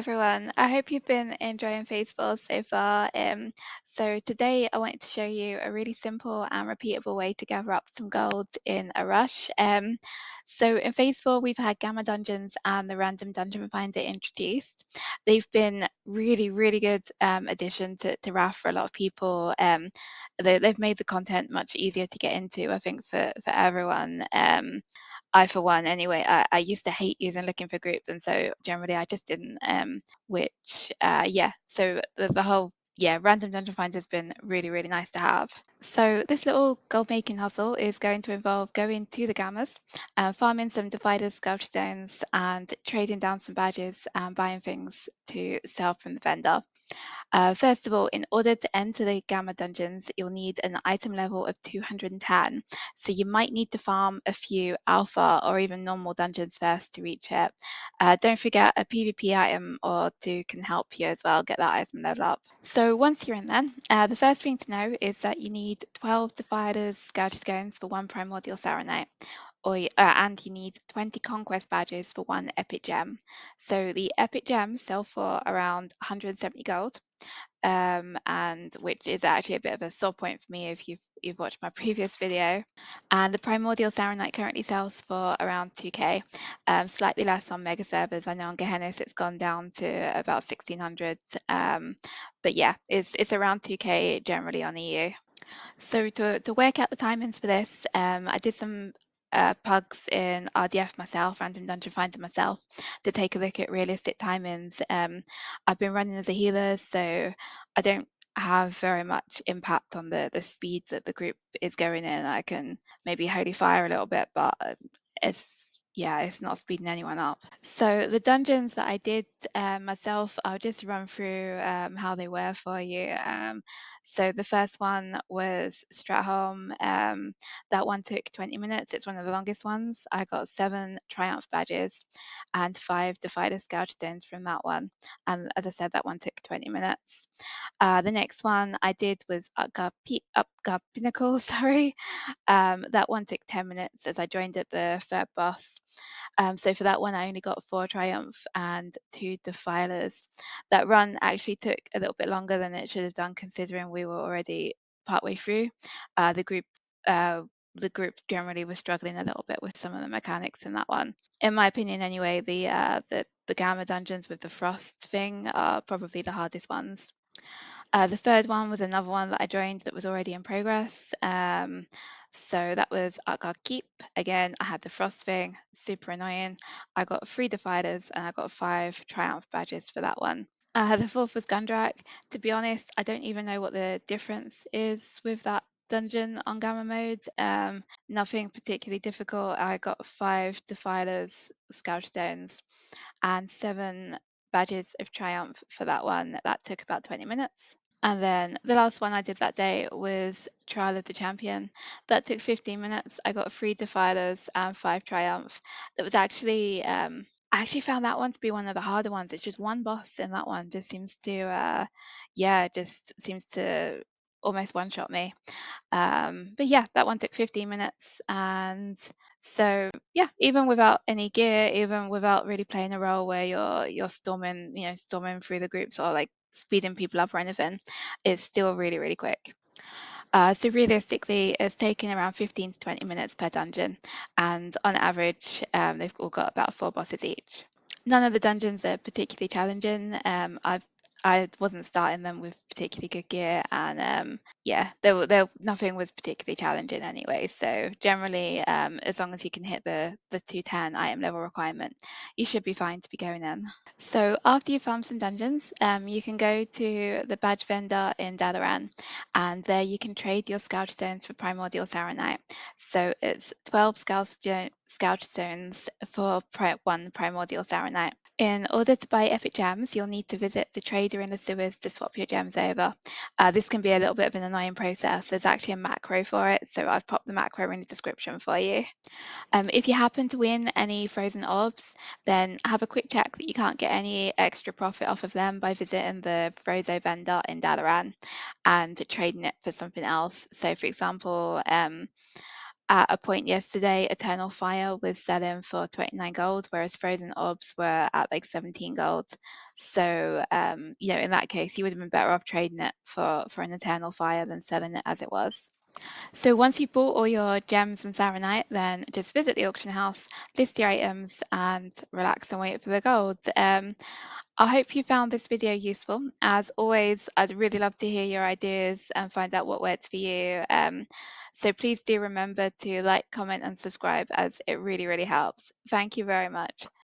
everyone, I hope you've been enjoying Phaseball so far. So today I wanted to show you a really simple and repeatable way to gather up some gold in a rush. So in Phaseball we've had Gamma Dungeons and the Random Dungeon Finder introduced. They've been really good addition to RAF for a lot of people. They've made the content much easier to get into, I think, for everyone. I, for one, anyway, I used to hate using looking for group, and so generally I just didn't. So the whole random dungeon finder has been really nice to have. So this little gold making hustle is going to involve going to the gammas, farming some dividers, sculpture stones, and trading down some badges and buying things to sell from the vendor. First of all, in order to enter the Gamma dungeons, you'll need an item level of 210. So you might need to farm a few alpha or even normal dungeons first to reach it. Don't forget a PvP item or two can help you as well get that item level up. So once you're in there, the first thing to know is that you need 12 Dividers Scourge Scones for one Primordial Serenite. And you need 20 conquest badges for one epic gem. So the epic gems sell for around 170 gold, and which is actually a bit of a sore point for me if you've watched my previous video. And the Primordial Saronite currently sells for around 2k, slightly less on mega servers. I know on Gehennis it's gone down to about 1600, but yeah, it's around 2k generally on EU. So to work out the timings for this, I did some pugs in RDF myself, Random Dungeon Finder myself, to take a look at realistic timings. I've been running as a healer, so I don't have very much impact on the speed that the group is going in. I can maybe holy fire a little bit, but it's not speeding anyone up. So the dungeons that I did myself, I'll just run through how they were for you. So the first one was Stratholm. That one took 20 minutes. It's one of the longest ones. I got 7 Triumph badges and 5 Defider Scourge Stones from that one. And as I said, that one took 20 minutes. The next one I did was Upgar Pinnacle, sorry. That one took 10 minutes as I joined at the third boss. So for that one, I only got 4 Triumph and 2 Defilers. That run actually took a little bit longer than it should have done, considering we were already partway through. The group generally was struggling a little bit with some of the mechanics in that one. In my opinion, anyway, the Gamma dungeons with the frost thing are probably the hardest ones. The third one was another one that I joined that was already in progress. So that was Utgard Keep. Again, I had the frost thing, super annoying. I got 3 Defiders and I got 5 Triumph badges for that one. The fourth was Gundrak. To be honest, I don't even know what the difference is with that dungeon on Gamma mode. Nothing particularly difficult. I got 5 Defilers, Scourge Stones, and 7 badges of Triumph for that one. That took about 20 minutes. And then the last one I did that day was Trial of the Champion. That took 15 minutes. I got 3 Defilers and 5 Triumph. That was actually, I actually found that one to be one of the harder ones. It's just one boss in that one just seems to, just seems to almost one-shot me. But yeah, that one took 15 minutes. And so yeah, even without any gear, even without really playing a role where you're storming through the groups or like speeding people up or anything, it's still really quick. So realistically, it's taking around 15 to 20 minutes per dungeon, and on average, they've all got about 4 bosses each. None of the dungeons are particularly challenging. I wasn't starting them with particularly good gear, and nothing was particularly challenging anyway. So generally, as long as you can hit the 210 item level requirement, you should be fine to be going in. So after you farm some dungeons, you can go to the badge vendor in Dalaran, and there you can trade your Scourge Stones for Primordial Saronite. So it's 12 Scourge Stones for one Primordial Saronite. In order to buy epic gems, you'll need to visit the trader in the sewers to swap your gems over. This can be a little bit of an annoying process. There's actually a macro for it, so I've popped the macro in the description for you. If you happen to win any frozen orbs, then have a quick check that you can't get any extra profit off of them by visiting the Frozo vendor in Dalaran and trading it for something else. So for example, at a point yesterday, Eternal Fire was selling for 29 gold, whereas Frozen Orbs were at like 17 gold. So, in that case, you would have been better off trading it for an Eternal Fire than selling it as it was. So once you've bought all your gems and Saronite, then just visit the auction house, list your items, and relax and wait for the gold. I hope you found this video useful. As always, I'd really love to hear your ideas and find out what works for you. So please do remember to like, comment, and subscribe, as it really, really helps. Thank you very much.